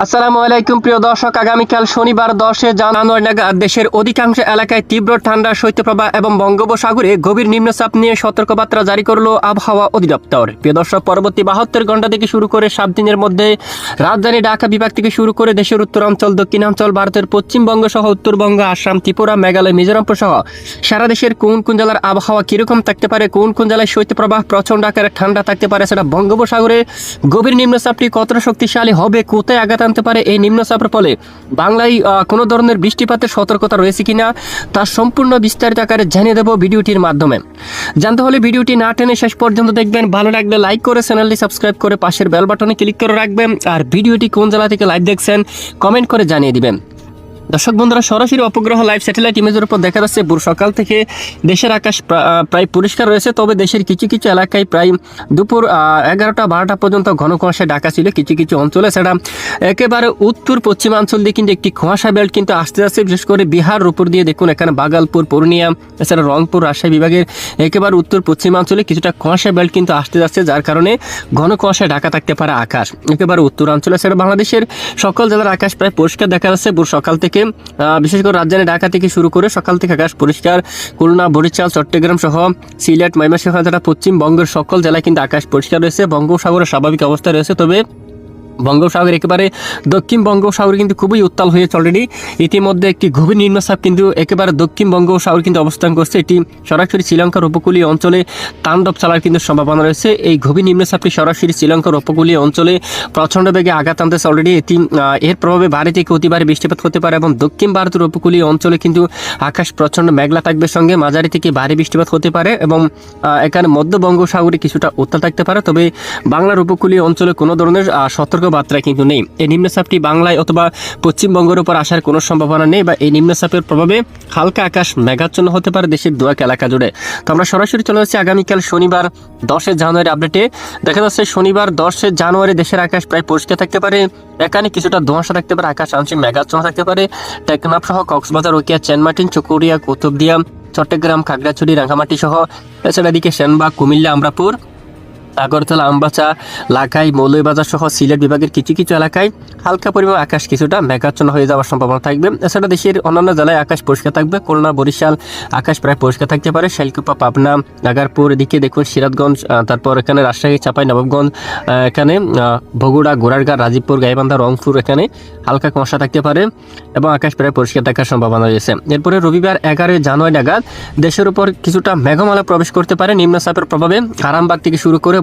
আসসালামু আলাইকুম প্রিয় দর্শক, আগামীকাল শনিবার 10 জানুয়ারি নাগাদ দেশের অধিকাংশ এলাকায় তীব্র ঠান্ডা শৈত্যপ্রবাহ এবং বঙ্গোপসাগরে গভীর নিম্নচাপ নিয়ে সতর্কবার্তা জারি করলো আবহাওয়া অধিদপ্তর। প্রিয় দর্শক, পরবর্তী 72 ঘন্টা থেকে শুরু করে 7 দিনের মধ্যে রাজধানী ঢাকা বিভাগ থেকে শুরু করে দেশের উত্তরাঞ্চল, দক্ষিণাঞ্চল, ভারতের পশ্চিমবঙ্গ সহ উত্তরবঙ্গ, আসাম, ত্রিপুরা, মেঘালয়, মিজোরাম সহ সারা দেশের কোন কোন জেলার আবহাওয়া কিরকম থাকতে পারে, কোন কোন জেলায় শৈত্যপ্রবাহ প্রচণ্ড আকারে ঠান্ডা থাকতে পারে, সেটা বঙ্গোপসাগরে গভীর নিম্নচাপটি কতটা শক্তিশালী হবে, কোথায় আঘাত আনতে পারে এই নিম্নচাপের ফলে বাংলায় কোনো ধরনের বৃষ্টিপাতের সতর্কতা রয়েছে কিনা তার সম্পূর্ণ বিস্তারিত আকারে জানিয়ে দেব ভিডিওটির মাধ্যমে। জানতে হলে ভিডিওটি না টেনে শেষ পর্যন্ত দেখবেন। ভালো লাগলে লাইক করে চ্যানেলটি সাবস্ক্রাইব করে পাশের বেল বাটনে ক্লিক করে রাখবেন। আর ভিডিওটি কোন জেলা থেকে লাইভ দেখছেন কমেন্ট করে জানিয়ে দিবেন। দর্শক বন্ধুরা, সরাসরি উপগ্রহ লাইভ স্যাটেলাইট ইমেজের উপর দেখা যাচ্ছে ভোর সকাল থেকে দেশের আকাশ প্রায় পরিষ্কার রয়েছে। তবে দেশের কিছু কিছু এলাকায় প্রায় দুপুর 11টা-12টা পর্যন্ত ঘন কুয়াশায় ঢাকা ছিল। কিছু কিছু অঞ্চলে সেটা একেবারে উত্তর পশ্চিমাঞ্চল দিয়ে কিন্তু একটি কুয়াশা বেল্ট কিন্তু আসতে যাচ্ছে। বিশেষ করে বিহার উপর দিয়ে দেখুন, এখানে বাগালপুর, পূর্ণিয়া, এছাড়া রংপুর, রাজশাহী বিভাগের একেবারে উত্তর পশ্চিমাঞ্চলে কিছুটা কুয়াশা বেল্ট কিন্তু আসতে যাচ্ছে, যার কারণে ঘন কুয়াশায় ঢাকা থাকতে পারে আকাশ। একেবারে উত্তরাঞ্চলে সেটা বাংলাদেশের সকল জেলার আকাশ প্রায় পরিষ্কার দেখা যাচ্ছে ভোর সকাল থেকে। বিশেষ করে রাজধানী ঢাকা থেকে শুরু করে সকাল থেকে আকাশ পরিষ্কার। খুলনা, বরিশাল, চট্টগ্রাম সহ সিলেট, ময়মনসিংহ, পশ্চিমবঙ্গের সকল জেলায় কিন্তু আকাশ পরিষ্কার রয়েছে। বঙ্গোপসাগরের স্বাভাবিক অবস্থা রয়েছে। তবে বঙ্গোপসাগর একেবারে দক্ষিণ বঙ্গোপসাগর কিন্তু খুবই উত্তাল হয়েছে অলরেডি। ইতিমধ্যে একটি গভীর নিম্নচাপ কিন্তু একেবারে দক্ষিণ বঙ্গোপসাগর কিন্তু অবস্থান করছে। এটি সরাসরি শ্রীলঙ্কার উপকূলীয় অঞ্চলে তাণ্ডব চালার কিন্তু সম্ভাবনা রয়েছে। এই গভীর নিম্নচাপটি সরাসরি শ্রীলঙ্কার উপকূলীয় অঞ্চলে প্রচণ্ড বেগে আঘাত আনতেছে অলরেডি। এটি এর প্রভাবে ভারী থেকে অতি ভারী বৃষ্টিপাত হতে পারে এবং দক্ষিণ ভারতের উপকূলীয় অঞ্চলে কিন্তু আকাশ প্রচণ্ড মেঘলা থাকবে, সঙ্গে মাঝারি থেকে ভারী বৃষ্টিপাত হতে পারে এবং এখানে মধ্য বঙ্গোপসাগরে কিছুটা উত্তাল থাকতে পারে। তবে বাংলার উপকূলীয় অঞ্চলে কোনো ধরনের সতর্ক বার্তা কিন্তু নেই। এই নিম্নচাপটি বাংলায় অথবা পশ্চিমবঙ্গের উপর আসার কোনো সম্ভাবনা নেই, বা এই নিম্নচাপের প্রভাবে হালকা আকাশ মেঘাচ্ছন্ন হতে পারে দেশের দু এক এলাকা জুড়ে। তো আমরা সরাসরি চলে যাচ্ছি আগামীকাল শনিবার 10 জানুয়ারি আপডেটে। দেখা যাচ্ছে শনিবার 10 জানুয়ারি দেশের আকাশ প্রায় পরিষ্কার থাকতে পারে। এখানে কিছুটা ধোঁয়াশা থাকতে পারে, আকাশ আংশিক মেঘাচ্ছন্ন থাকতে পারে। টেকনাফ সহ কক্সবাজার, রোকিয়া, চেনমাটিন, চকরিয়া, কুতুবদিয়া, চট্টগ্রাম, খাগড়াছড়ি, রাঙ্গামাটি সহ এছাড়া এদিকে সেনবাগ, কুমিল্লা, আমরাপুর, আগরতলা, আমবাসা, লাখাই, মৌলভীবাজার সহ সিলেট বিভাগের কিছু কিছু এলাকায় হালকা পরিমাণ আকাশ কিছুটা মেঘাচ্ছন্ন হয়ে যাওয়ার সম্ভাবনা থাকবে। এছাড়া দেশের অন্যান্য জেলায় আকাশ পরিষ্কার থাকবে। খুলনা, বরিশাল আকাশ প্রায় পরিষ্কার থাকতে পারে। শাইলকুপা, পাবনা, নাগারপুর, এদিকে দেখুন সিরাজগঞ্জ, তারপর এখানে রাজশাহী, চাঁপাইনবাবগঞ্জ, এখানে বগুড়া, গোড়ারগাঁ, রাজীবপুর, গাইবান্ধা, রংপুর এখানে হালকা কুয়াশা থাকতে পারে এবং আকাশ প্রায় পরিষ্কার থাকার সম্ভাবনা রয়েছে। এরপরে রবিবার 11 জানুয়ারি নাগাদ দেশের উপর কিছুটা মেঘমালা প্রবেশ করতে পারে নিম্নচাপের প্রভাবে। আরামবাগ থেকে শুরু করে